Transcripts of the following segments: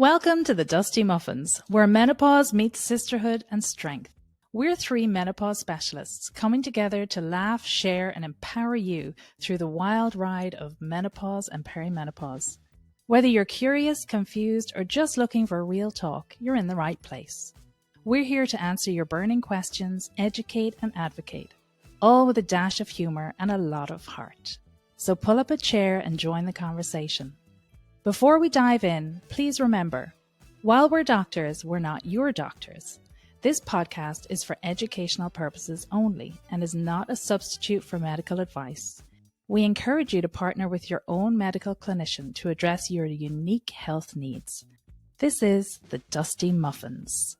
Welcome to the Dusty Muffins, where menopause meets sisterhood and strength. We're three menopause specialists coming together to laugh, share, and empower you through the wild ride of menopause and perimenopause. Whether you're curious, confused, or just looking for real talk, you're in the right place. We're here to answer your burning questions, educate, and advocate, all with a dash of humor and a lot of heart. So pull up a chair and join the conversation. Before we dive in, please remember, while we're doctors, we're not your doctors. This podcast is for educational purposes only and is not a substitute for medical advice. We encourage you to partner with your own medical clinician to address your unique health needs. This is the Dusty Muffins.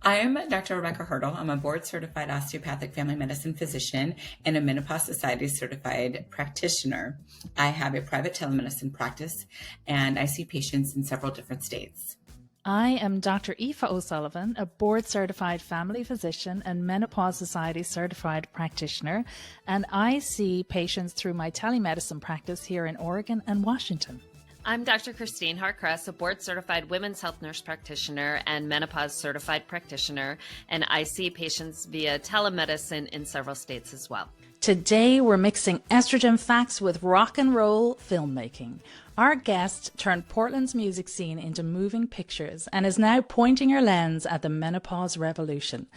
I am Dr. Rebbecca Hertel. I'm a board-certified osteopathic family medicine physician and a Menopause Society certified practitioner. I have a private telemedicine practice, and I see patients in several different states. I am Dr. Aoife O'Sullivan, a board-certified family physician and Menopause Society certified practitioner, and I see patients through my telemedicine practice here in Oregon and Washington. I'm Dr. Christine Hart Kress, a board-certified women's health nurse practitioner and menopause certified practitioner, and I see patients via telemedicine in several states as well. Today, we're mixing estrogen facts with rock and roll filmmaking. Our guest turned Portland's music scene into moving pictures and is now pointing her lens at the menopause revolution.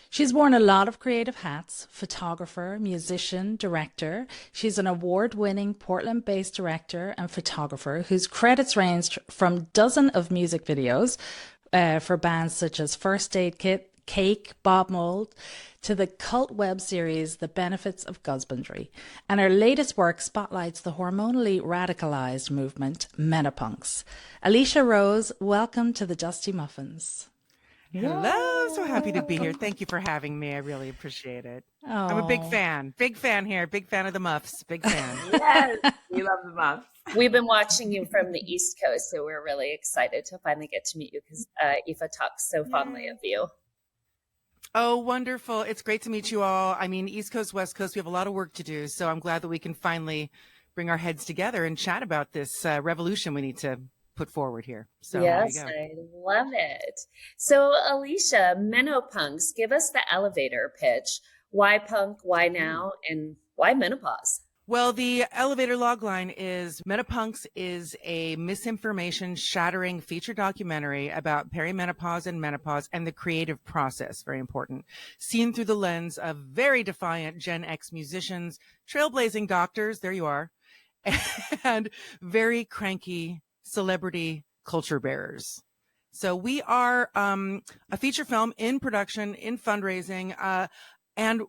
She's worn a lot of creative hats: photographer, musician, director. She's an award-winning Portland-based director and photographer whose credits range from dozens of music videos for bands such as First Aid Kit, Cake, Bob Mould, to the cult web series The Benefits of Husbandry. And her latest work spotlights the hormonally radicalized movement, Menopunks. Alicia Rose, welcome to the Dusty Muffins. Hello, so happy to be here. Thank you for having me. I really appreciate it. Oh. I'm a big fan here. Big fan of the Muffs. Big fan. Yes, we love the Muffs. We've been watching you from the East Coast, so we're really excited to finally get to meet you because Aoife talks so fondly of you. Oh, wonderful. It's great to meet you all. I mean, East Coast, West Coast, we have a lot of work to do, so I'm glad that we can finally bring our heads together and chat about this revolution we need to put forward here. So yes, I love it. So Alicia, Menopunks, give us the elevator pitch. Why punk? Why now? And why menopause? Well, the elevator logline is Menopunks is a misinformation shattering feature documentary about perimenopause and menopause and the creative process, very important, seen through the lens of very defiant Gen X musicians, trailblazing doctors, there you are, and very cranky celebrity culture bearers. So we are a feature film in production, in fundraising, and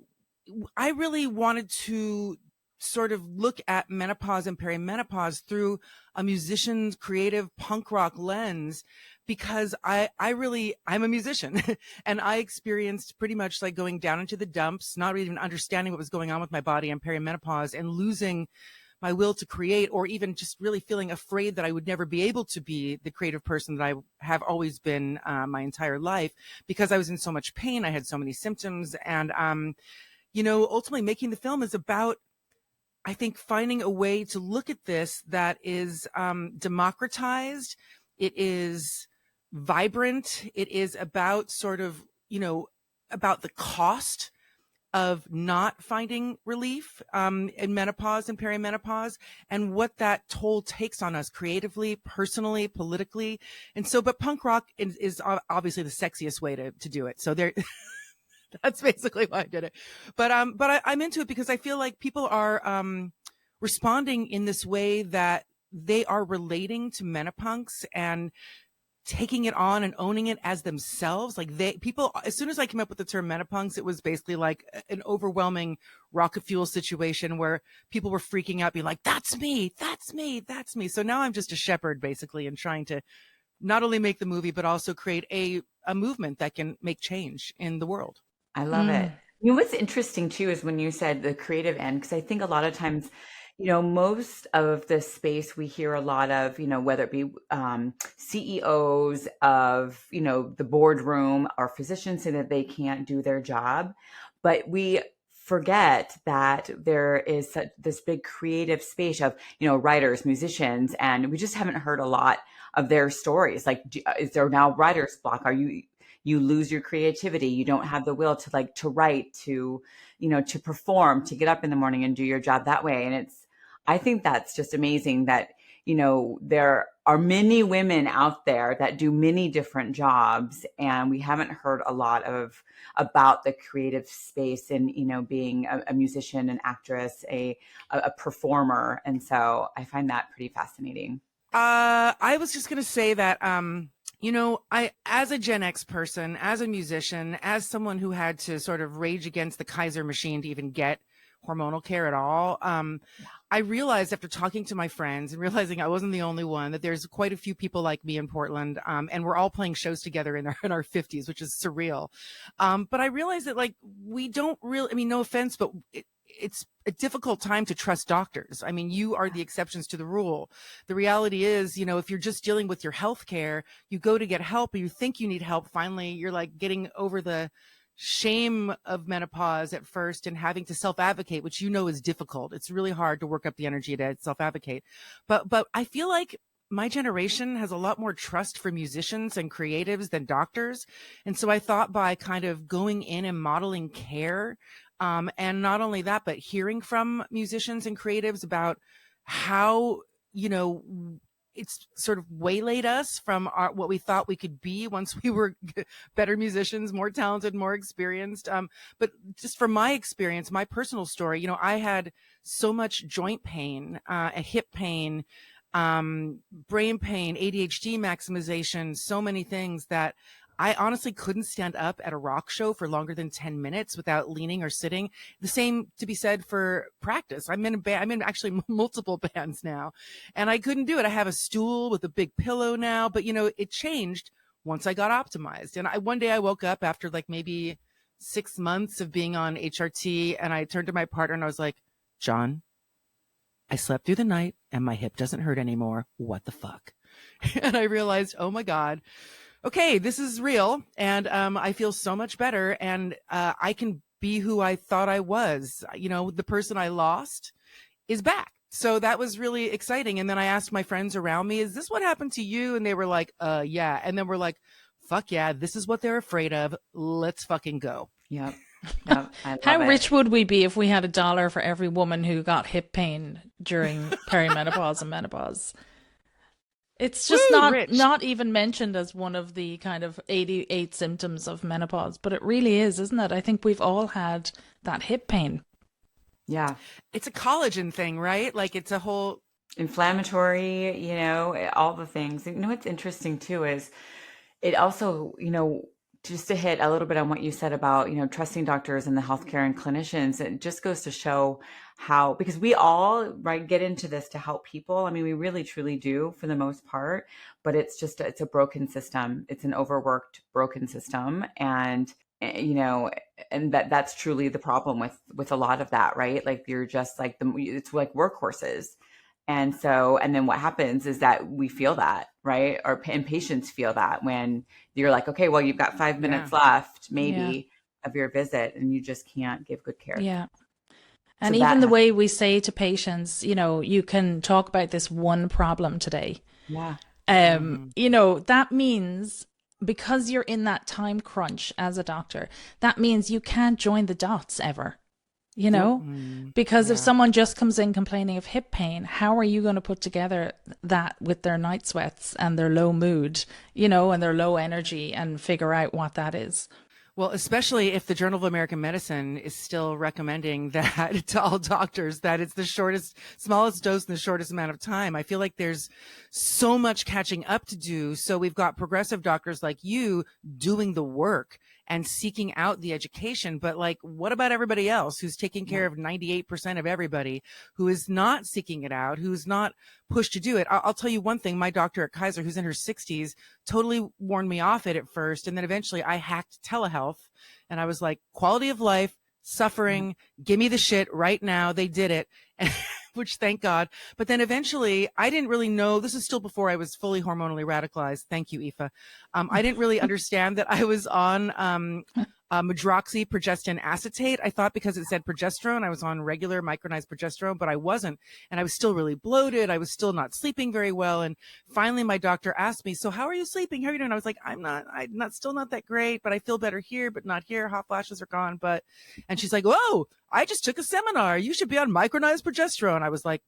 I really wanted to sort of look at menopause and perimenopause through a musician's creative punk rock lens, because I'm a musician and I experienced pretty much like going down into the dumps, not even understanding what was going on with my body in perimenopause and losing my will to create, or even just really feeling afraid that I would never be able to be the creative person that I have always been my entire life, because I was in so much pain. I had so many symptoms. And, ultimately making the film is about, I think, finding a way to look at this that is democratized. It is vibrant. It is about sort of, about the cost of not finding relief in menopause and perimenopause, and what that toll takes on us creatively, personally, politically. And so, but punk rock is obviously the sexiest way to do it. So there, that's basically why I did it. But I'm into it because I feel like people are responding in this way that they are relating to Menopunks and taking it on and owning it as themselves. Like people, as soon as I came up with the term Menopunks, it was basically like an overwhelming rocket fuel situation where people were freaking out, being like, that's me, that's me, that's me. So now I'm just a shepherd basically, and trying to not only make the movie, but also create a movement that can make change in the world. I love it. What's interesting too is when you said the creative end, because I think a lot of times, most of the space we hear a lot of, whether it be CEOs of, the boardroom or physicians say that they can't do their job. But we forget that there is this big creative space of, writers, musicians, and we just haven't heard a lot of their stories. Like, is there now writer's block? Are you lose your creativity? You don't have the will to write, to perform, to get up in the morning and do your job that way. And I think that's just amazing that, there are many women out there that do many different jobs, and we haven't heard a lot about the creative space and, being a musician, an actress, a performer. And so I find that pretty fascinating. I was just going to say that, as a Gen X person, as a musician, as someone who had to sort of rage against the Kaiser machine to even get hormonal care at all, I realized after talking to my friends and realizing I wasn't the only one, that there's quite a few people like me in Portland, and we're all playing shows together in our 50s, which is surreal. But I realized that, like, we don't really, I mean, no offense, but it's a difficult time to trust doctors. I mean, you are the exceptions to the rule. The reality is, if you're just dealing with your health care, you go to get help and you think you need help. Finally, you're like getting over the shame of menopause at first and having to self-advocate, which is difficult. It's really hard to work up the energy to self-advocate. But I feel like my generation has a lot more trust for musicians and creatives than doctors. And so I thought by kind of going in and modeling care, and not only that, but hearing from musicians and creatives about how, it's sort of waylaid us from what we thought we could be once we were better musicians, more talented, more experienced. But just from my experience, my personal story, I had so much joint pain, hip pain, brain pain, ADHD maximization, so many things that I honestly couldn't stand up at a rock show for longer than 10 minutes without leaning or sitting. The same to be said for practice. I'm in actually multiple bands now, and I couldn't do it. I have a stool with a big pillow now, but it changed once I got optimized. And one day I woke up after like maybe 6 months of being on HRT, and I turned to my partner and I was like, John, I slept through the night and my hip doesn't hurt anymore. What the fuck? And I realized, oh my God, okay, this is real. And I feel so much better. And I can be who I thought I was. The person I lost is back. So that was really exciting. And then I asked my friends around me, is this what happened to you? And they were like, yeah. And then we're like, fuck yeah, this is what they're afraid of. Let's fucking go. Yep. Yep, I love How it. rich would we be if we had $1 for every woman who got hip pain during perimenopause and menopause? It's just not even mentioned as one of the kind of 88 symptoms of menopause, but it really is, isn't it? I think we've all had that hip pain. Yeah. It's a collagen thing, right? Like it's a whole inflammatory, all the things. What's interesting too is it also, just to hit a little bit on what you said about, trusting doctors and the healthcare and clinicians, it just goes to show how, because we all get into this to help people. I mean, we really truly do for the most part, but it's a broken system. It's an overworked, broken system. And, and that's truly the problem with a lot of that, right? Like you're just like it's like workhorses. And then what happens is that we feel that, right? And patients feel that when you're like, okay, well, you've got 5 minutes left, maybe, of your visit, and you just can't give good care. Yeah. And even the way we say to patients, you can talk about this one problem today. Yeah. That means because you're in that time crunch as a doctor, that means you can't join the dots ever. Because if someone just comes in complaining of hip pain, how are you going to put together that with their night sweats and their low mood, and their low energy and figure out what that is? Well, especially if the Journal of American Medicine is still recommending that to all doctors, that it's the smallest dose in the shortest amount of time. I feel like there's so much catching up to do. So we've got progressive doctors like you doing the work and seeking out the education. But like, what about everybody else who's taking care of 98% of everybody, who is not seeking it out, who's not pushed to do it? I'll tell you one thing. My doctor at Kaiser, who's in her 60s, totally warned me off it at first. And then eventually I hacked telehealth and I was like, quality of life, suffering, give me the shit right now. They did it. Which thank God. But then eventually I didn't really know, this is still before I was fully hormonally radicalized. Thank you, Aoife. I didn't really understand that I was on medroxyprogestin acetate. I thought because it said progesterone, I was on regular micronized progesterone, but I wasn't. And I was still really bloated. I was still not sleeping very well. And finally, my doctor asked me, so how are you sleeping? How are you doing? I was like, I'm still not that great, but I feel better here, but not here. Hot flashes are gone. And she's like, whoa, I just took a seminar. You should be on micronized progesterone. I was like,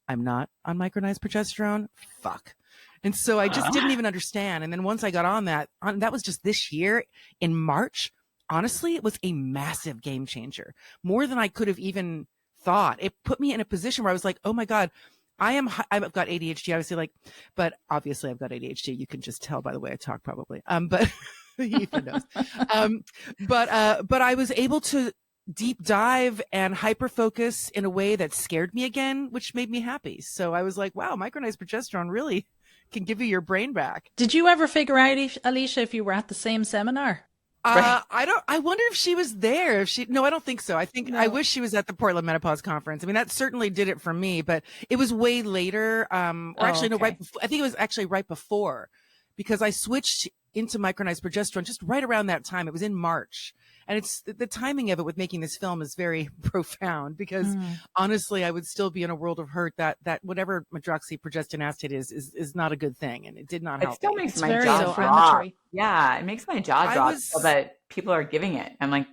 I'm not on micronized progesterone. Fuck. And so I just didn't even understand. And then once I got on that was just this year in March. Honestly, it was a massive game changer, more than I could have even thought. It put me in a position where I was like, oh my God, I've got ADHD, obviously, but obviously I've got ADHD. You can just tell by the way I talk probably. But Ethan knows. But I was able to deep dive and hyper focus in a way that scared me again, which made me happy. So I was like, wow, micronized progesterone really can give you your brain back. Did you ever figure out, Alicia, if you were at the same seminar? I wonder if she was there. No, I don't think so. I wish she was at the Portland Menopause Conference. I mean, that certainly did it for me, but it was way later. No, right before. I think it was actually right before, because I switched into micronized progesterone just right around that time. It was in March. And it's the timing of it with making this film is very profound, because honestly, I would still be in a world of hurt that whatever medroxyprogestin acetate is not a good thing. And it did not help. It still makes my jaw drop. Yeah, it makes my jaw drop so that people are giving it. I'm like,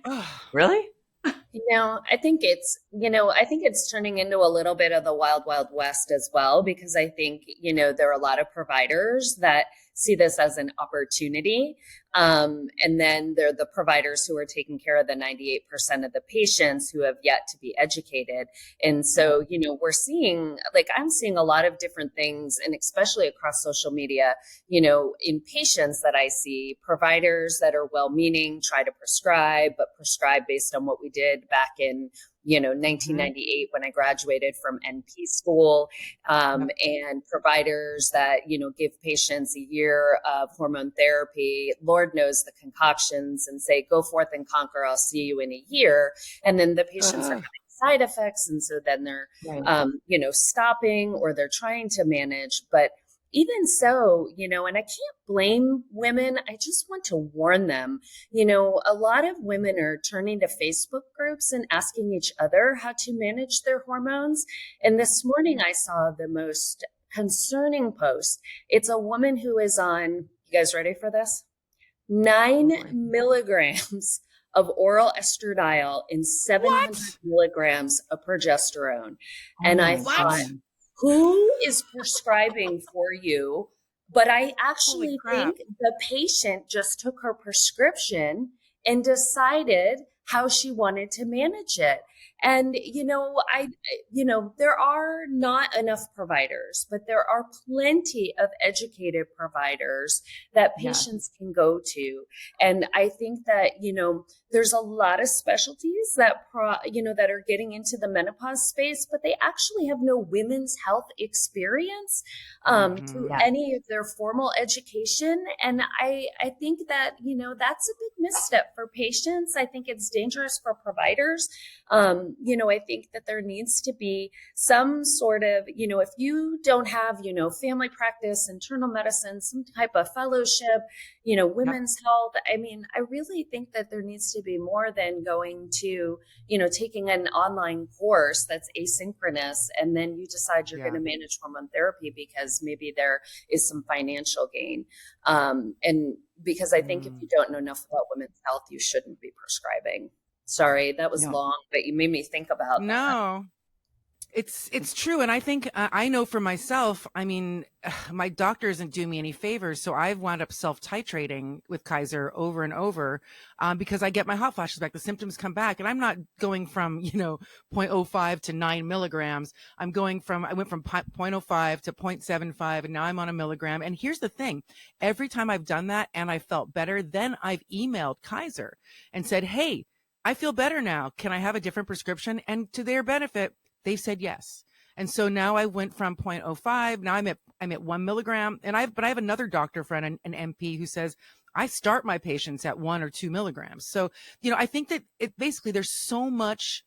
really? I think it's turning into a little bit of the wild, wild west as well, because I think, there are a lot of providers that see this as an opportunity. And then there are the providers who are taking care of the 98% of the patients who have yet to be educated. And so, I'm seeing a lot of different things, and especially across social media, in patients that I see, providers that are well-meaning, try to prescribe, but prescribe based on what we did back in 1998 when I graduated from NP school, and providers that, give patients a year of hormone therapy, Lord knows the concoctions, and say, go forth and conquer, I'll see you in a year. And then the patients are having side effects. And so then they're, stopping, or they're trying to manage. But even so, and I can't blame women. I just want to warn them. A lot of women are turning to Facebook groups and asking each other how to manage their hormones. And this morning I saw the most concerning post. It's a woman who is on, you guys ready for this? 9 milligrams of oral estradiol and 700 milligrams of progesterone. And I thought, who is prescribing for you? But I actually think the patient just took her prescription and decided how she wanted to manage it. And, there are not enough providers, but there are plenty of educated providers that patients can go to. And I think that, there's a lot of specialties that, that are getting into the menopause space, but they actually have no women's health experience through any of their formal education. And I think that, that's a big misstep for patients. I think it's dangerous for providers. I think that there needs to be some sort of, if you don't have, family practice, internal medicine, some type of fellowship, women's health. I mean, I really think that there needs to be more than going to, taking an online course that's asynchronous, and then you decide you're going to manage hormone therapy because maybe there is some financial gain. And because I think if you don't know enough about women's health, you shouldn't be prescribing. Sorry, that was long, but you made me think about that. No, it's true. And I think I know for myself, I mean, my doctor isn't doing me any favors. So I've wound up self-titrating with Kaiser over and over because I get my hot flashes back. The symptoms come back, and I'm not going from, 0.05 to 9 milligrams. I went from 0.05 to 0.75, and now I'm on a milligram. And here's the thing. Every time I've done that and I felt better, then I've emailed Kaiser and said, hey, I feel better now. Can I have a different prescription? And to their benefit, they said yes. And so now I went from 0.05. Now I'm at 1 milligram. But I have another doctor friend, an MP, who says I start my patients at 1 or 2 milligrams. So, I think that basically there's so much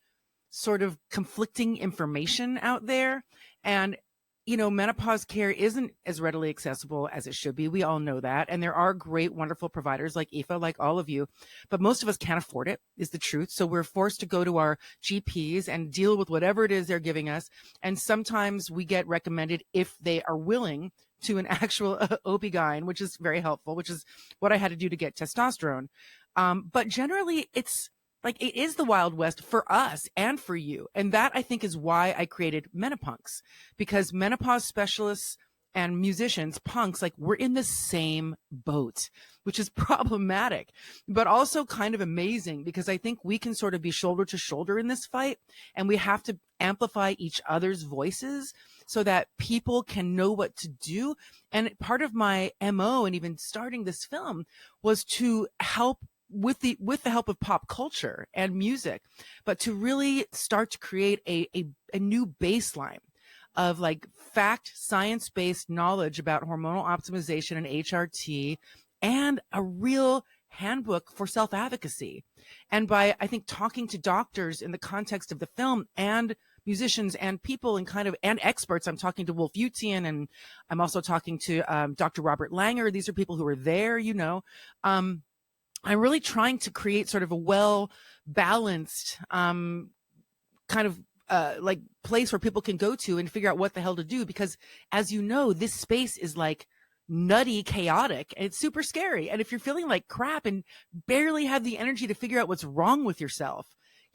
sort of conflicting information out there. And menopause care isn't as readily accessible as it should be. We all know that. And there are great, wonderful providers like Aoife, like all of you, but most of us can't afford it, is the truth. So we're forced to go to our GPs and deal with whatever it is they're giving us. And sometimes we get recommended, if they are willing, to an actual OB-GYN, which is very helpful, which is what I had to do to get testosterone. But generally, it's like, it is the Wild West for us and for you. And that, I think, is why I created Menopunks, because menopause specialists and musicians, punks, like, we're in the same boat, which is problematic, but also kind of amazing, because I think we can sort of be shoulder to shoulder in this fight, and we have to amplify each other's voices so that people can know what to do. And part of my MO, and even starting this film, was to help with the help of pop culture and music, but to really start to create a new baseline of like fact, science-based knowledge about hormonal optimization and HRT, and a real handbook for self-advocacy. And by, I think, talking to doctors in the context of the film, and musicians and people and and experts. I'm talking to Wolf Utian, and I'm also talking to Dr. Robert Langer. These are people who are there, I'm really trying to create sort of a well-balanced kind of like place where people can go to and figure out what the hell to do. Because, as you know, this space is like nutty, chaotic, and it's super scary. And if you're feeling like crap and barely have the energy to figure out what's wrong with yourself,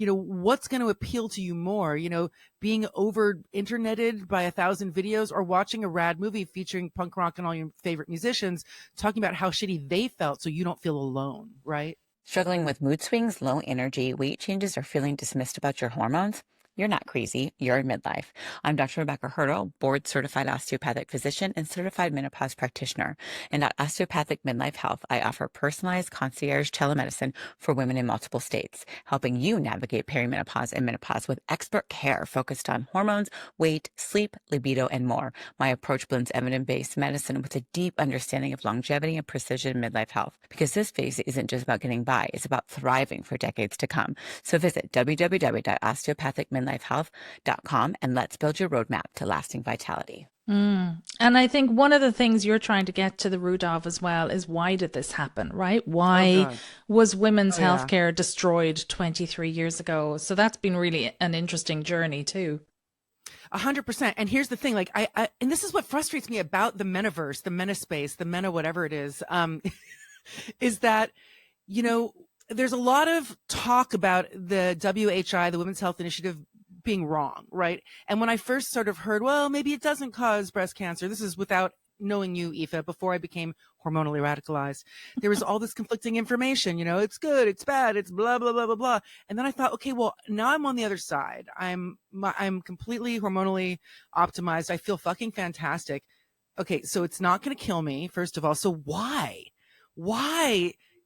what's going to appeal to you more, being over interneted by 1,000 videos, or watching a rad movie featuring punk rock and all your favorite musicians talking about how shitty they felt so you don't feel alone, right? Struggling with mood swings, low energy, weight changes, or feeling dismissed about your hormones? You're not crazy. You're in midlife. I'm Dr. Rebbecca Hertel, board-certified osteopathic physician and certified menopause practitioner. And at Osteopathic Midlife Health, I offer personalized concierge telemedicine for women in multiple states, helping you navigate perimenopause and menopause with expert care focused on hormones, weight, sleep, libido, and more. My approach blends evidence-based medicine with a deep understanding of longevity and precision midlife health, because this phase isn't just about getting by, it's about thriving for decades to come. So visit www.osteopathicmidlifehealth.com and let's build your roadmap to lasting vitality. And I think one of the things you're trying to get to the root of as well is, why did this happen, right? Why was women's healthcare destroyed 23 years ago? So that's been really an interesting journey too. 100%. And here's the thing, like and this is what frustrates me about the metaverse, the menospace, the mena, whatever it is that, there's a lot of talk about the WHI, the Women's Health Initiative, being wrong, right? And when I first sort of heard, well, maybe it doesn't cause breast cancer, this is without knowing you, Aoife, before I became hormonally radicalized, there was all this conflicting information, it's good, it's bad, it's blah, blah, blah, blah, blah. And then I thought, okay, well, now I'm on the other side. I'm completely hormonally optimized. I feel fucking fantastic. Okay, so it's not going to kill me, first of all. So why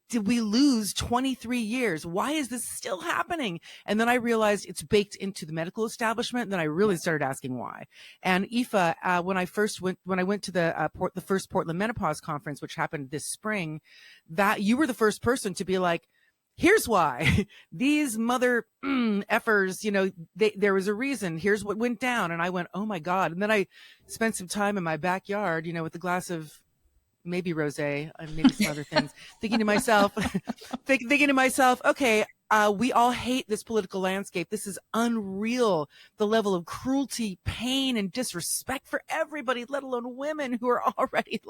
did we lose 23 years? Why is this still happening? And then I realized it's baked into the medical establishment. And then I really started asking why. And Aoife, when I went to the first Portland Menopause Conference, which happened this spring, that you were the first person to be like, here's why. These mother effers, there was a reason. Here's what went down. And I went, oh my God. And then I spent some time in my backyard, with a glass of maybe rosé and maybe some other things, thinking to myself, okay, we all hate this political landscape. This is unreal. The level of cruelty, pain, and disrespect for everybody, let alone women who are already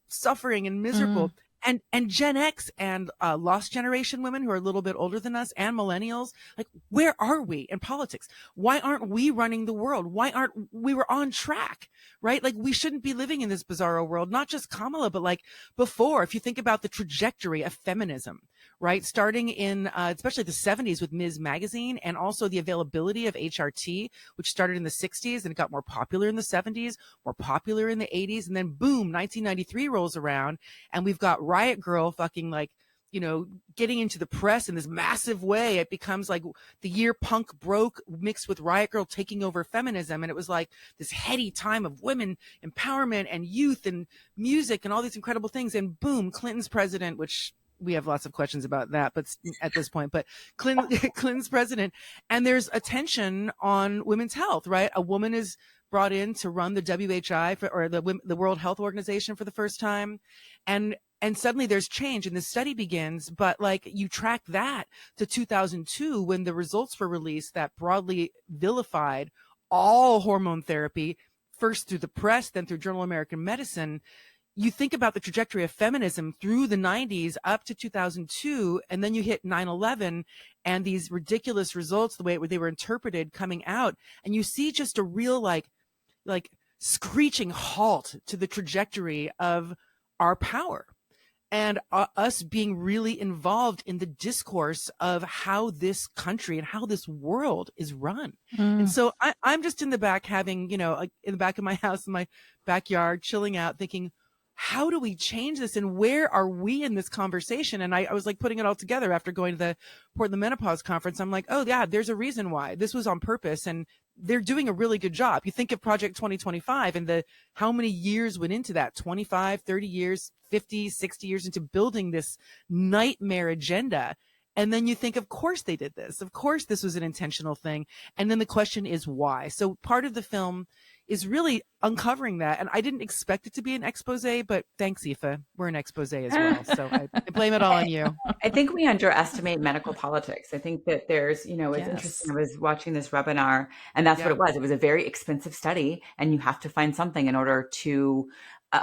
suffering and miserable. And Gen X and lost generation women who are a little bit older than us, and millennials, like, where are we in politics? Why aren't we running the world? Why aren't we were on track, right? Like, we shouldn't be living in this bizarro world, not just Kamala, but like before. If you think about the trajectory of feminism, right? Starting in especially the 70s with Ms. Magazine, and also the availability of HRT, which started in the 60s and it got more popular in the 70s, more popular in the 80s. And then boom, 1993 rolls around and we've got Riot Girl fucking getting into the press in this massive way. It becomes like the year punk broke mixed with Riot Girl taking over feminism. And it was like this heady time of women empowerment and youth and music and all these incredible things. And boom, Clinton's president, which we have lots of questions about that, but at this point, but Clinton's president, and there's attention on women's health, right? A woman is brought in to run the WHI or the World Health Organization for the first time. And suddenly there's change and the study begins. But like you track that to 2002 when the results were released that broadly vilified all hormone therapy, first through the press, then through Journal of American Medicine. You think about the trajectory of feminism through the 90s up to 2002, and then you hit 9/11 and these ridiculous results, the way they were interpreted coming out, and you see just a real like screeching halt to the trajectory of our power and us being really involved in the discourse of how this country and how this world is run. And so I'm just in the back having, in the back of my house, in my backyard, chilling out, thinking, how do we change this? And where are we in this conversation? And I was like putting it all together after going to the Portland Menopause Conference. I'm like, oh yeah, there's a reason why this was on purpose. And they're doing a really good job. You think of Project 2025 and how many years went into that, 25, 30 years, 50, 60 years into building this nightmare agenda. And then you think, of course they did this. Of course this was an intentional thing. And then the question is why? So part of the film is really uncovering that. And I didn't expect it to be an expose, but thanks, Aoife. We're an expose as well. So I blame it all on you. I think we underestimate medical politics. I think that there's, it's Yes. interesting. I was watching this webinar and that's what it was. It was a very expensive study and you have to find something in order to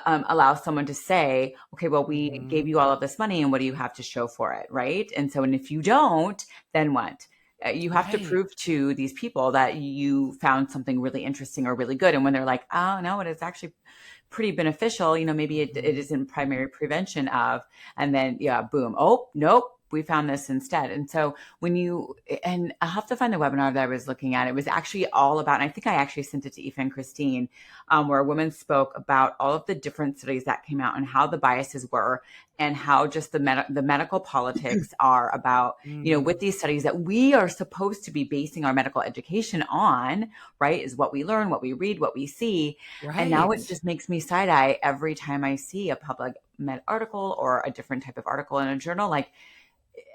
allow someone to say, okay, well, we gave you all of this money and what do you have to show for it? Right. And if you don't, then what? You have to prove to these people that you found something really interesting or really good. And when they're like, oh, no, it is actually pretty beneficial, maybe it isn't primary prevention of, and then, boom. Oh, nope. We found this instead. And so and I'll have to find the webinar that I was looking at. It was actually all about, and I think I actually sent it to Aoife and Christine, where a woman spoke about all of the different studies that came out and how the biases were and how just the medical politics are about, with these studies that we are supposed to be basing our medical education on, right, is what we learn, what we read, what we see. Right. And now it just makes me side eye every time I see a public med article or a different type of article in a journal, like,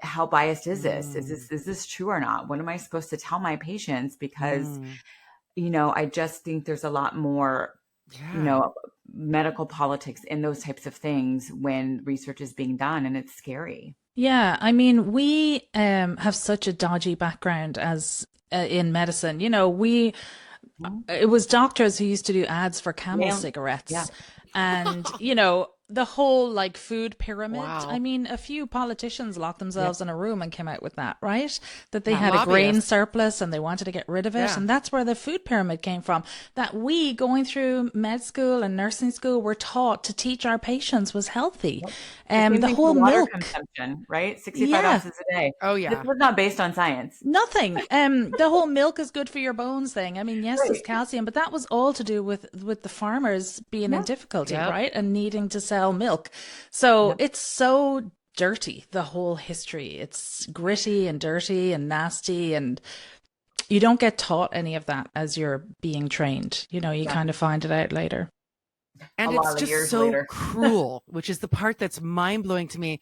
how biased is this? Is this true or not? What am I supposed to tell my patients? Because, I just think there's a lot more, medical politics in those types of things when research is being done, and it's scary. Yeah, I mean, we have such a dodgy background as in medicine. It was doctors who used to do ads for Camel cigarettes. Yeah. And, the whole like food pyramid. Wow. I mean, a few politicians locked themselves in a room and came out with that, right? That they had a grain surplus and they wanted to get rid of it. Yeah. And that's where the food pyramid came from. That we, going through med school and nursing school, were taught to teach our patients was healthy. The whole milk consumption, right? 65 ounces a day. Oh yeah. This was not based on science. Nothing. The whole milk is good for your bones thing. I mean, yes, there's calcium, but that was all to do with the farmers being in difficulty, right? And needing to sell milk. So it's so dirty, the whole history. It's gritty and dirty and nasty, and you don't get taught any of that as you're being trained. You kind of find it out later. And it's just so cruel, which is the part that's mind blowing to me.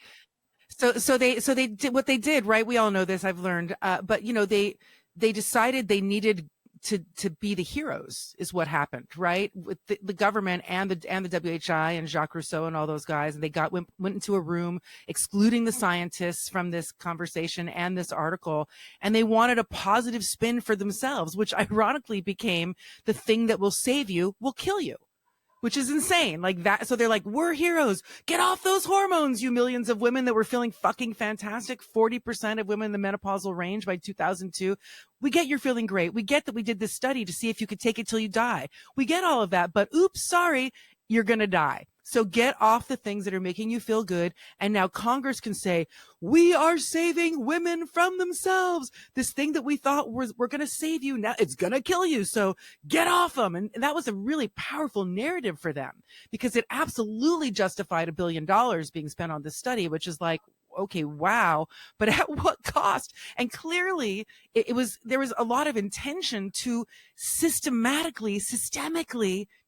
So they did what they did, right? We all know this, I've learned. But they decided they needed to be the heroes is what happened, right? With the government and the WHI and Jacques Rousseau and all those guys. And they went into a room excluding the scientists from this conversation and this article. And they wanted a positive spin for themselves, which ironically became the thing that will save you will kill you. Which is insane. Like that. So they're like, we're heroes. Get off those hormones, you millions of women that were feeling fucking fantastic. 40% of women in the menopausal range by 2002. We get you're feeling great. We get that we did this study to see if you could take it till you die. We get all of that, but oops, sorry, you're going to die. So get off the things that are making you feel good. And now Congress can say, we are saving women from themselves. This thing that we thought we're going to save you, now it's going to kill you. So get off them. And that was a really powerful narrative for them because it absolutely justified $1 billion being spent on this study, which is like, okay, wow. But at what cost? And clearly there was a lot of intention to systemically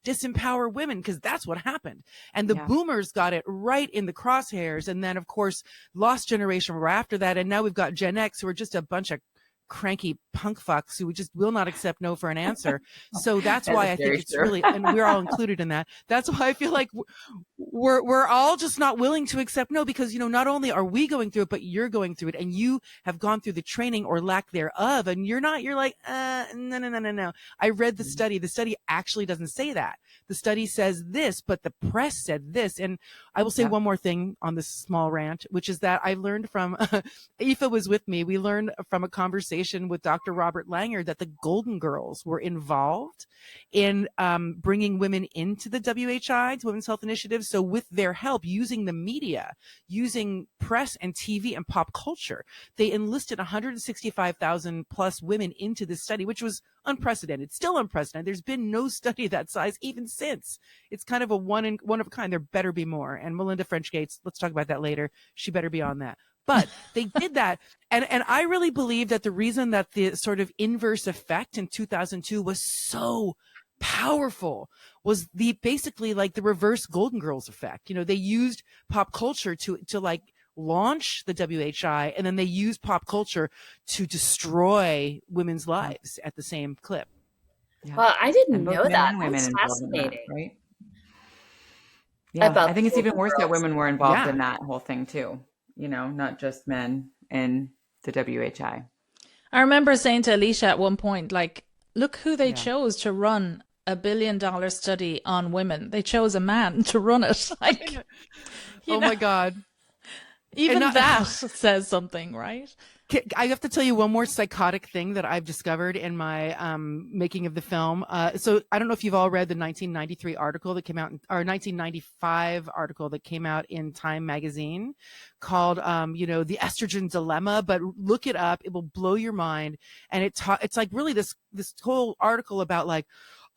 disempower women because that's what happened. And the boomers got it right in the crosshairs. And then of course, lost generation were after that. And now we've got Gen X who are just a bunch of cranky punk fucks who just will not accept no for an answer. So that's why I think very it's true. really, and we're all included in that. That's why I feel like we're all just not willing to accept no, because, you know, not only are we going through it, but you're going through it, and you have gone through the training or lack thereof, and you're like, no. I read the study. The study actually doesn't say that. The study says this, but the press said this. And I will say one more thing on this small rant, which is that I learned from, Aoife was with me. We learned from a conversation with Dr. Robert Langer that the Golden Girls were involved in bringing women into the WHI, Women's Health Initiative. So with their help, using the media, using press and TV and pop culture, they enlisted 165,000 plus women into this study, which was unprecedented, still unprecedented. There's been no study that size even since. It's kind of a one of a kind. There better be more. And Melinda French Gates, let's talk about that later. She better be on that. But they did that. And I really believe that the reason that the sort of inverse effect in 2002 was so powerful was basically like the reverse Golden Girls effect. You know, they used pop culture to like launch the WHI, and then they used pop culture to destroy women's lives at the same clip. Yeah. Well, I didn't And both know men that. and women That's involved in that, fascinating. right? Yeah, About I think it's even worse that girls. women were involved Yeah. in that whole thing too. You know, not just men in the WHI. I remember saying to Alicia at one point, like, look who they chose to run $1 billion study on women. They chose a man to run it. Like, Oh my God. even that says something, right? I have to tell you one more psychotic thing that I've discovered in my making of the film. So I don't know if you've all read the 1993 article that came out, or 1995 article that came out in Time magazine called, The Estrogen Dilemma. But look it up; it will blow your mind. And it's like really this whole article about like,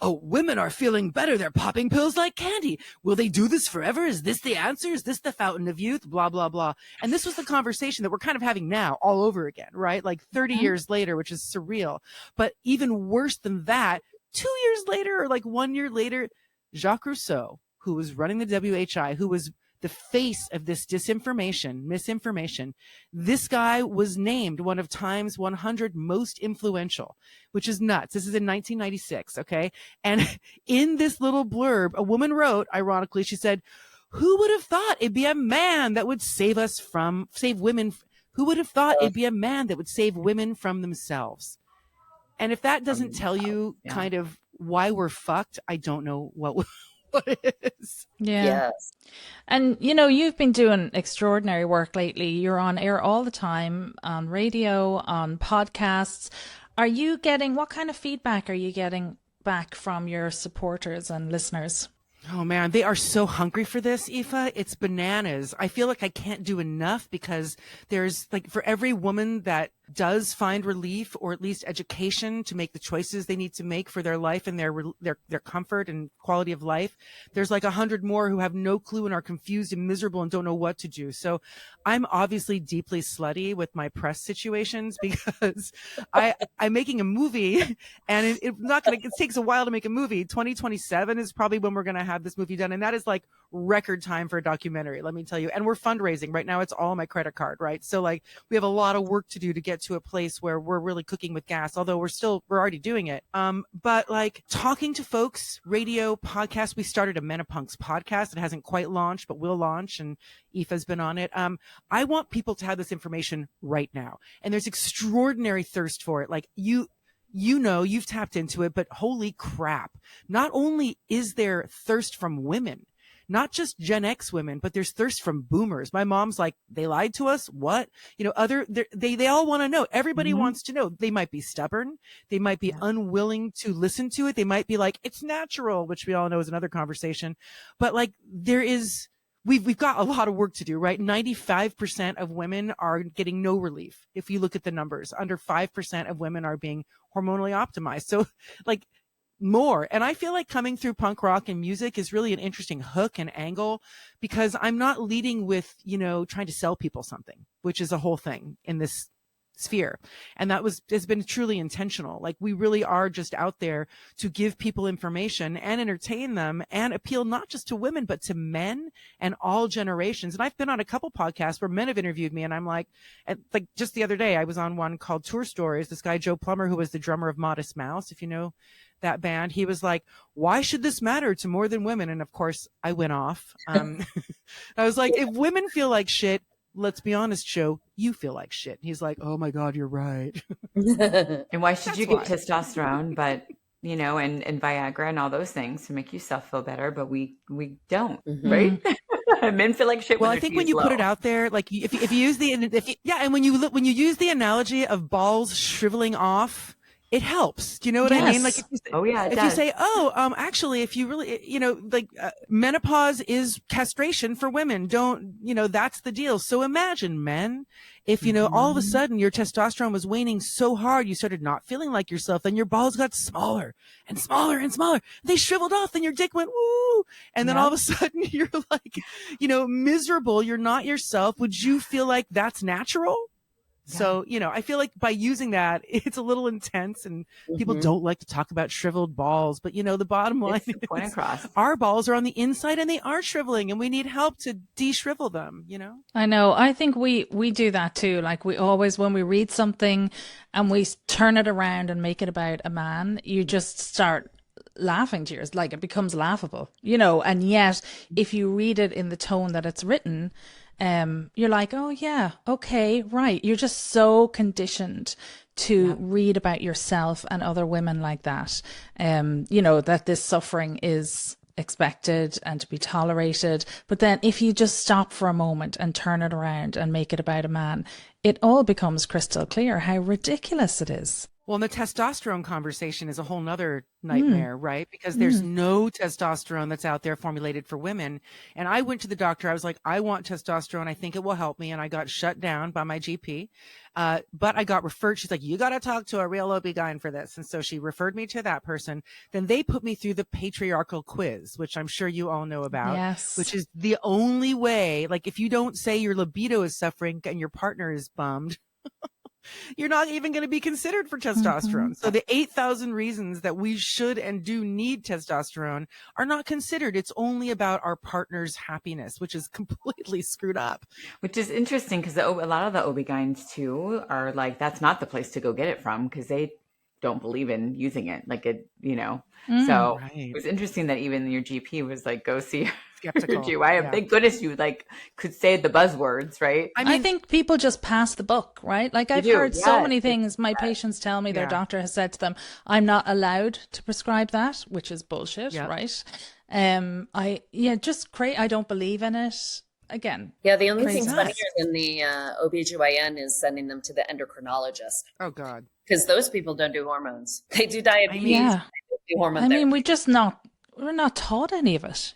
oh, women are feeling better. They're popping pills like candy. Will they do this forever? Is this the answer? Is this the fountain of youth? Blah, blah, blah. And this was the conversation that we're kind of having now all over again, right? Like 30 years later, which is surreal. But even worse than that, 2 years later, or like 1 year later, Jacques Rousseau, who was running the WHI, who was the face of this misinformation, this guy was named one of Time's 100 most influential, which is nuts. This is in 1996, okay? And in this little blurb, a woman wrote, ironically, she said, who would have thought it'd be a man that would save women? Who would have thought it'd be a man that would save women from themselves? And if that doesn't tell you kind of why we're fucked, I don't know what it is. Yeah. Yes. And, you know, you've been doing extraordinary work lately. You're on air all the time, on radio, on podcasts. What kind of feedback are you getting back from your supporters and listeners? Oh man, they are so hungry for this, Aoife. It's bananas. I feel like I can't do enough because there's like for every woman that does find relief or at least education to make the choices they need to make for their life and their comfort and quality of life, there's like 100 more who have no clue and are confused and miserable and don't know what to do. So I'm obviously deeply slutty with my press situations because I'm making a movie and it takes a while to make a movie. 2027 is probably when we're going to have this movie done. And that is like record time for a documentary, let me tell you. And we're fundraising right now. It's all on my credit card, right? So like we have a lot of work to do to get to a place where we're really cooking with gas, although we're already doing it. But like talking to folks, radio, podcast, we started a Menopunks podcast. It hasn't quite launched, but will launch. And Aoife's been on it. I want people to have this information right now. And there's extraordinary thirst for it. Like you know, you've tapped into it, but holy crap. Not only is there thirst from women, not just Gen X women, but there's thirst from boomers. My mom's like, they lied to us. What? You know, they all want to know. Everybody wants to know. They might be stubborn. They might be unwilling to listen to it. They might be like, it's natural, which we all know is another conversation. But like we've got a lot of work to do, right? 95% of women are getting no relief. If you look at the numbers, under 5% of women are being hormonally optimized. So like more. And I feel like coming through punk rock and music is really an interesting hook and angle because I'm not leading with, trying to sell people something, which is a whole thing in this sphere. And has been truly intentional. Like, we really are just out there to give people information and entertain them and appeal not just to women, but to men and all generations. And I've been on a couple podcasts where men have interviewed me, and I'm like just the other day, I was on one called Tour Stories. This guy, Joe Plummer, who was the drummer of Modest Mouse, if you know that band, he was like, why should this matter to more than women? And of course I went off. I was like, if women feel like shit, let's be honest, Joe, you feel like shit. And he's like, oh my God, you're right. And why should That's you get why. testosterone, but and Viagra and all those things to make yourself feel better, but we don't, right? Men feel like shit. Well, I think when you put it out there, like if you use and when you use the analogy of balls shriveling off, it helps. Do you know what I mean? Like, if you say, actually, if you really, menopause is castration for women. That's the deal. So imagine, men, if, all of a sudden your testosterone was waning so hard, you started not feeling like yourself, then your balls got smaller and smaller and smaller. They shriveled off, and your dick went, woo. And then all of a sudden you're like, miserable. You're not yourself. Would you feel like that's natural? So, I feel like by using that, it's a little intense, and people don't like to talk about shriveled balls. But, the bottom line is point across. Our balls are on the inside and they are shriveling, and we need help to de-shrivel them, I know. I think we do that too. Like, we always, when we read something and we turn it around and make it about a man, you just start laughing to yours. Like, it becomes laughable, and yet if you read it in the tone that it's written, you're like, oh yeah, okay, right. You're just so conditioned to read about yourself and other women like that. That this suffering is expected and to be tolerated. But then if you just stop for a moment and turn it around and make it about a man, it all becomes crystal clear how ridiculous it is. Well, and the testosterone conversation is a whole nother nightmare, right? Because there's no testosterone that's out there formulated for women. And I went to the doctor. I was like, I want testosterone. I think it will help me. And I got shut down by my GP. But I got referred. She's like, you got to talk to a real OB-GYN for this. And so she referred me to that person. Then they put me through the patriarchal quiz, which I'm sure you all know about. Yes. Which is the only way. Like, if you don't say your libido is suffering and your partner is bummed, you're not even going to be considered for testosterone. So the 8,000 reasons that we should and do need testosterone are not considered. It's only about our partner's happiness, which is completely screwed up. Which is interesting, because a lot of the OB-GYNs too are like, that's not the place to go get it from, because they don't believe in using it. Like, it, so it was interesting that even your GP was like, go see skeptical. Thank goodness you could say the buzzwords, right? I think people just pass the buck, right? Like, I've heard so many things. My patients tell me their doctor has said to them, I'm not allowed to prescribe that, which is bullshit, right? I don't believe in it. Again. Yeah, the only thing funnier than the OBGYN is sending them to the endocrinologist. Oh, God. Because those people don't do hormones. They do diabetes. They don't do hormone therapy. We're not taught any of it,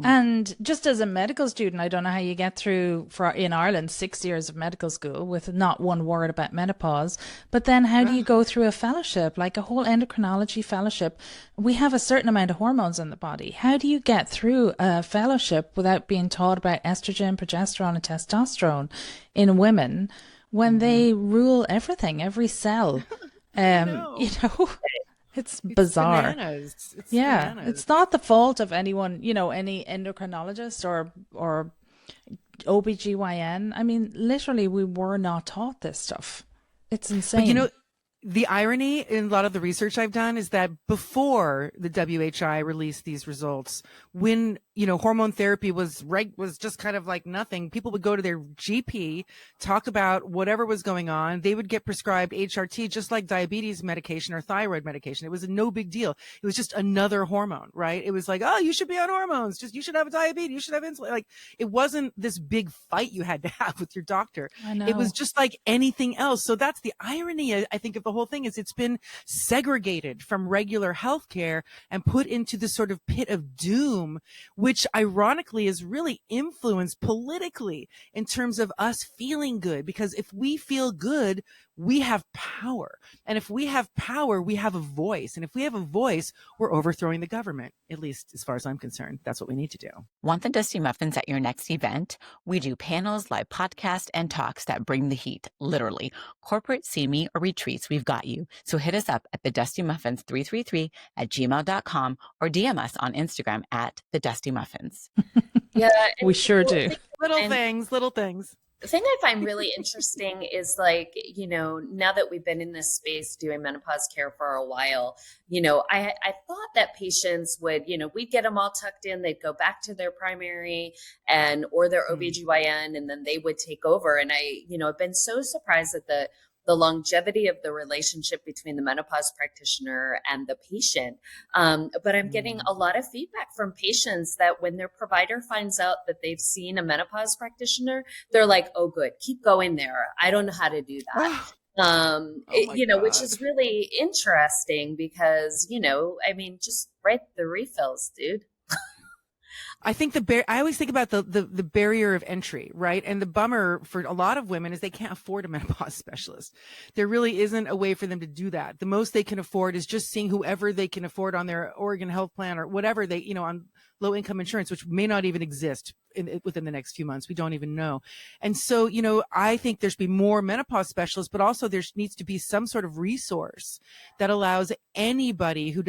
and just as a medical student, I don't know how you get through in Ireland 6 years of medical school with not one word about menopause. But then how do you go through a fellowship, like a whole endocrinology fellowship? We have a certain amount of hormones in the body. How do you get through a fellowship without being taught about estrogen, progesterone and testosterone in women when they rule everything, every cell? It's bizarre. Bananas. It's bananas. It's not the fault of anyone, any endocrinologist or OBGYN. I mean, literally, we were not taught this stuff. It's insane. But the irony in a lot of the research I've done is that before the WHI released these results, when, hormone therapy was just kind of like nothing, people would go to their GP, talk about whatever was going on. They would get prescribed HRT, just like diabetes medication or thyroid medication. It was no big deal. It was just another hormone, right? It was like, oh, you should be on hormones. You should have diabetes. You should have insulin. Like, it wasn't this big fight you had to have with your doctor. I know. It was just like anything else. So that's the irony, I think, of the whole thing, is it's been segregated from regular healthcare and put into this sort of pit of doom, which ironically is really influenced politically in terms of us feeling good. Because if we feel good, we have power. And if we have power, we have a voice. And if we have a voice, we're overthrowing the government, at least as far as I'm concerned. That's what we need to do. Want the Dusty Muffins at your next event? We do panels, live podcasts, and talks that bring the heat, literally. Corporate, see-me, or retreats, we've got you. So hit us up at thedustymuffins333@gmail.com or DM us on Instagram at thedustymuffins. Yeah. We sure do. Little things. The thing I find really interesting is like, now that we've been in this space doing menopause care for a while, I thought that patients would, we'd get them all tucked in, they'd go back to their primary or their OBGYN, and then they would take over. And I've been so surprised at the longevity of the relationship between the menopause practitioner and the patient. But I'm getting a lot of feedback from patients that when their provider finds out that they've seen a menopause practitioner, they're like, oh, good, keep going there. I don't know how to do that. Which is really interesting because, just write the refills, dude. I think I always think about the barrier of entry, right? And the bummer for a lot of women is they can't afford a menopause specialist. There really isn't a way for them to do that. The most they can afford is just seeing whoever they can afford on their Oregon health plan or whatever they, on low income insurance, which may not even exist within the next few months. We don't even know. And so, I think there should be more menopause specialists, but also there needs to be some sort of resource that allows anybody who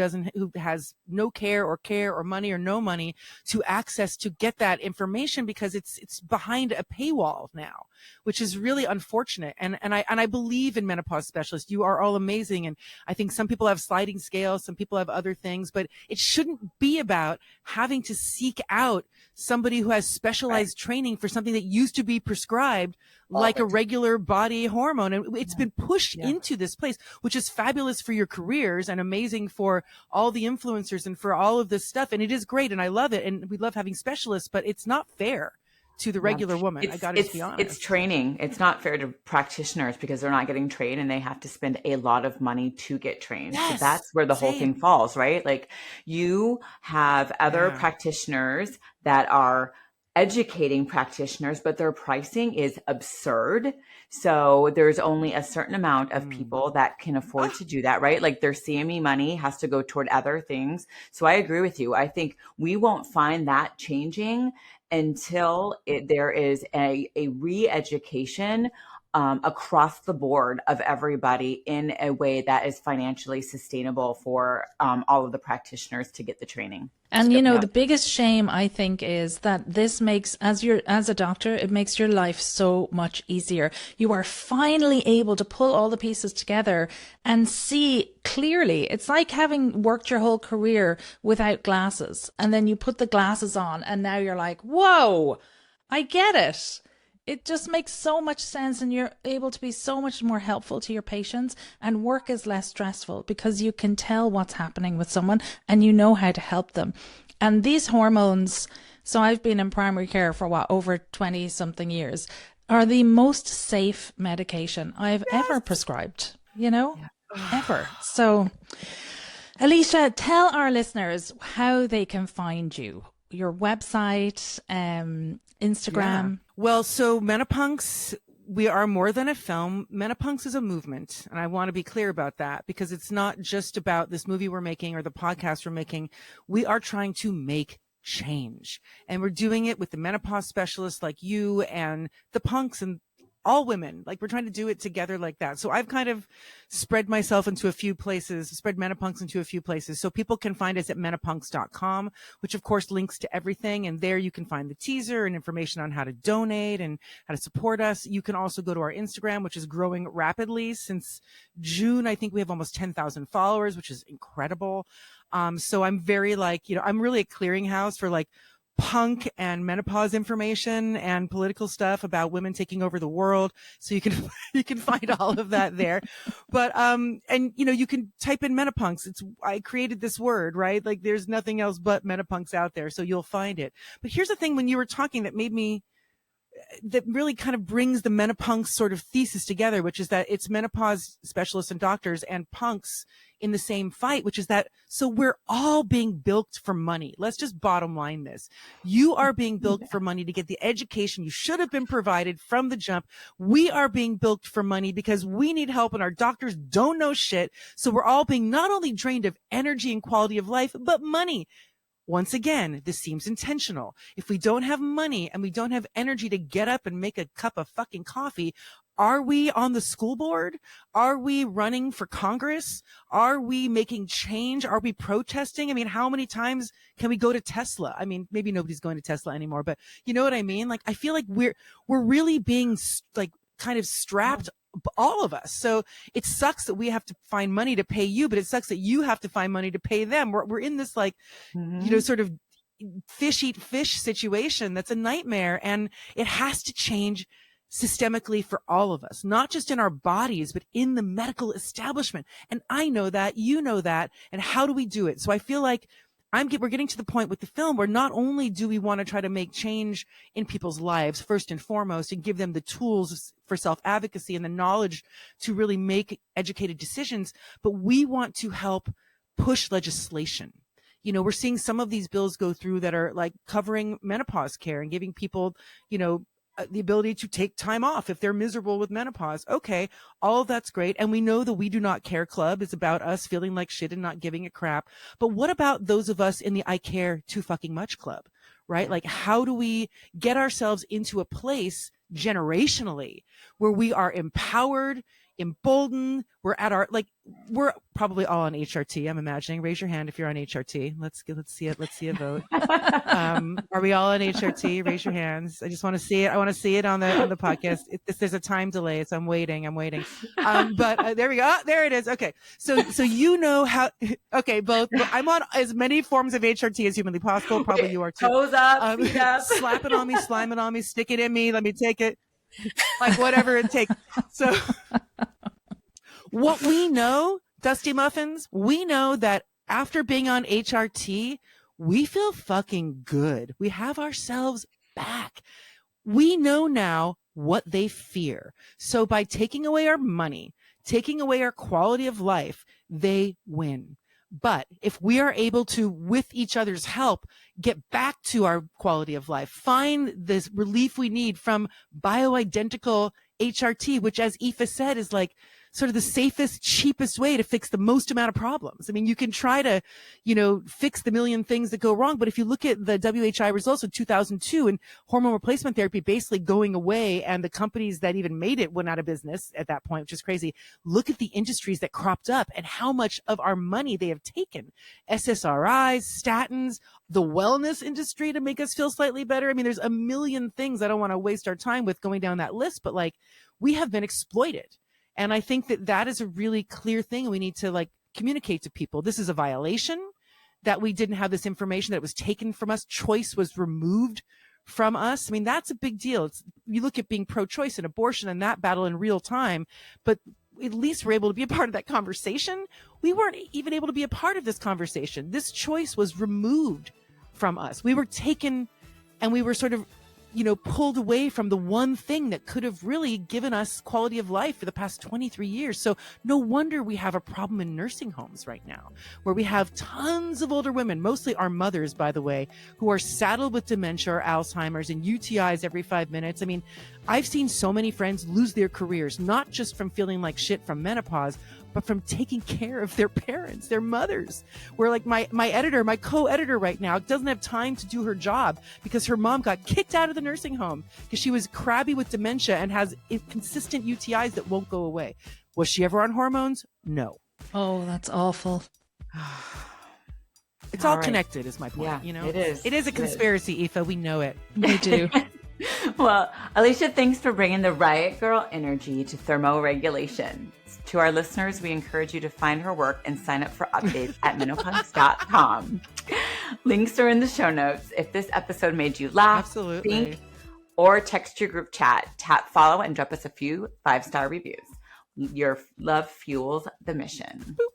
has no care or money or no money to access to get that information, because it's behind a paywall now, which is really unfortunate. And I believe in menopause specialists. You are all amazing. And I think some people have sliding scales, some people have other things, but it shouldn't be about having to seek out somebody who has specialized training for something that used to be prescribed like a regular body hormone. And it's been pushed into this place, which is fabulous for your careers and amazing for all the influencers and for all of this stuff. And it is great. And I love it. And we love having specialists, but it's not fair to the regular woman. I got to be honest. It's training. It's not fair to practitioners because they're not getting trained and they have to spend a lot of money to get trained. Yes, so that's where the whole thing falls, right? Like you have other practitioners that are educating practitioners, but their pricing is absurd. So there's only a certain amount of people that can afford to do that, right? Like their CME money has to go toward other things. So I agree with you. I think we won't find that changing until there is a re-education across the board of everybody in a way that is financially sustainable for all of the practitioners to get the training. And the biggest shame, I think, is that this makes, as a doctor, it makes your life so much easier. You are finally able to pull all the pieces together and see clearly. It's like having worked your whole career without glasses, and then you put the glasses on and now you're like, whoa, I get it. It just makes so much sense, and you're able to be so much more helpful to your patients, and work is less stressful because you can tell what's happening with someone and you know how to help them. And these hormones, so I've been in primary care for over 20 something years, are the most safe medication I've ever prescribed, ever. So Alicia, tell our listeners how they can find you, your website, Instagram. Well, so Menopunks, we are more than a film. Menopunks is a movement. And I want to be clear about that, because it's not just about this movie we're making or the podcast we're making. We are trying to make change. And we're doing it with the menopause specialists like you and the punks and all women. Like, we're trying to do it together like that. So I've kind of spread myself into a few places, spread Menopunks into a few places. So people can find us at menopunks.com, which of course links to everything. And there you can find the teaser and information on how to donate and how to support us. You can also go to our Instagram, which is growing rapidly. Since June, I think we have almost 10,000 followers, which is incredible. So I'm very I'm really a clearinghouse for punk and menopause information and political stuff about women taking over the world. So you can find all of that there. But you can type in Menopunks. I created this word, right? Like, there's nothing else but Menopunks out there, so you'll find it. But here's the thing, when you were talking, that made me that really kind of brings the Menopunks sort of thesis together, which is that it's menopause specialists and doctors and punks in the same fight, which is that, so we're all being bilked for money. Let's just bottom line this. You are being bilked for money to get the education you should have been provided from the jump. We are being bilked for money because we need help and our doctors don't know shit. So we're all being not only drained of energy and quality of life, but money. Once again, this seems intentional. If we don't have money and we don't have energy to get up and make a cup of fucking coffee, are we on the school board? Are we running for Congress? Are we making change? Are we protesting? I mean, how many times can we go to Tesla? I mean, maybe nobody's going to Tesla anymore, but you know what I mean? Like, I feel like we're really being like kind of strapped, all of us. So it sucks that we have to find money to pay you, but it sucks that you have to find money to pay them. We're in this like, you know, sort of fish eat fish situation that's a nightmare, and it has to change systemically for all of us, not just in our bodies, but in the medical establishment. And I know that, you know that, and how do we do it? So I feel like we're getting to the point with the film where not only do we want to try to make change in people's lives first and foremost and give them the tools for self-advocacy and the knowledge to really make educated decisions, but we want to help push legislation. You know, we're seeing some of these bills go through that are like covering menopause care and giving people, you know, the ability to take time off if they're miserable with menopause. Okay, all of that's great. And we know the We Do Not Care Club is about us feeling like shit and not giving a crap. But what about those of us in the I Care Too Fucking Much Club, right? Like, how do we get ourselves into a place generationally where we are empowered, emboldened? We're probably all on HRT. I'm imagining. Raise your hand if you're on HRT. Let's see it. Let's see a vote. Are we all on HRT? Raise your hands. I just want to see it. I want to see it on the podcast. There's a time delay, so I'm waiting. But there we go. There it is. Okay. So you know how. Okay, both. I'm on as many forms of HRT as humanly possible. Probably you are too. Toes up. Slap it on me, slime it on me, stick it in me. Let me take it. Like whatever it takes. So what we know, Dusty Muffins, we know that after being on HRT, we feel fucking good. We have ourselves back. We know now what they fear. So by taking away our money, taking away our quality of life, they win. But if we are able to, with each other's help, get back to our quality of life, find this relief we need from bioidentical HRT, which, as Aoife said, is like sort of the safest, cheapest way to fix the most amount of problems. I mean, you can try to, you know, fix the million things that go wrong. But if you look at the WHI results of 2002 and hormone replacement therapy basically going away and the companies that even made it went out of business at that point, which is crazy. Look at the industries that cropped up and how much of our money they have taken. SSRIs, statins, the wellness industry to make us feel slightly better. I mean, there's a million things I don't want to waste our time with going down that list, but like, we have been exploited. And I think that is a really clear thing. We need to like communicate to people. This is a violation, that we didn't have this information, that it was taken from us. Choice was removed from us. I mean, that's a big deal. You look at being pro-choice and abortion and that battle in real time, but at least we're able to be a part of that conversation. We weren't even able to be a part of this conversation. This choice was removed from us. We were taken and we were sort of, you know, pulled away from the one thing that could have really given us quality of life for the past 23 years. So no wonder we have a problem in nursing homes right now, where we have tons of older women, mostly our mothers, by the way, who are saddled with dementia or Alzheimer's and UTIs every 5 minutes. I mean, I've seen so many friends lose their careers, not just from feeling like shit from menopause, but from taking care of their parents, their mothers. Where like my editor, my co-editor right now doesn't have time to do her job because her mom got kicked out of the nursing home because she was crabby with dementia and has consistent UTIs that won't go away. Was she ever on hormones? No. Oh, that's awful. It's all right. Connected is my point. Yeah, you know, it is. It is a conspiracy, Aoife. We know it. We do. Well, Alicia, thanks for bringing the Riot Girl energy to thermoregulation. To our listeners, we encourage you to find her work and sign up for updates at menopunks.com. Links are in the show notes. If this episode made you laugh, absolutely, think, or text your group chat, tap follow and drop us a few 5-star reviews. Your love fuels the mission. Boop.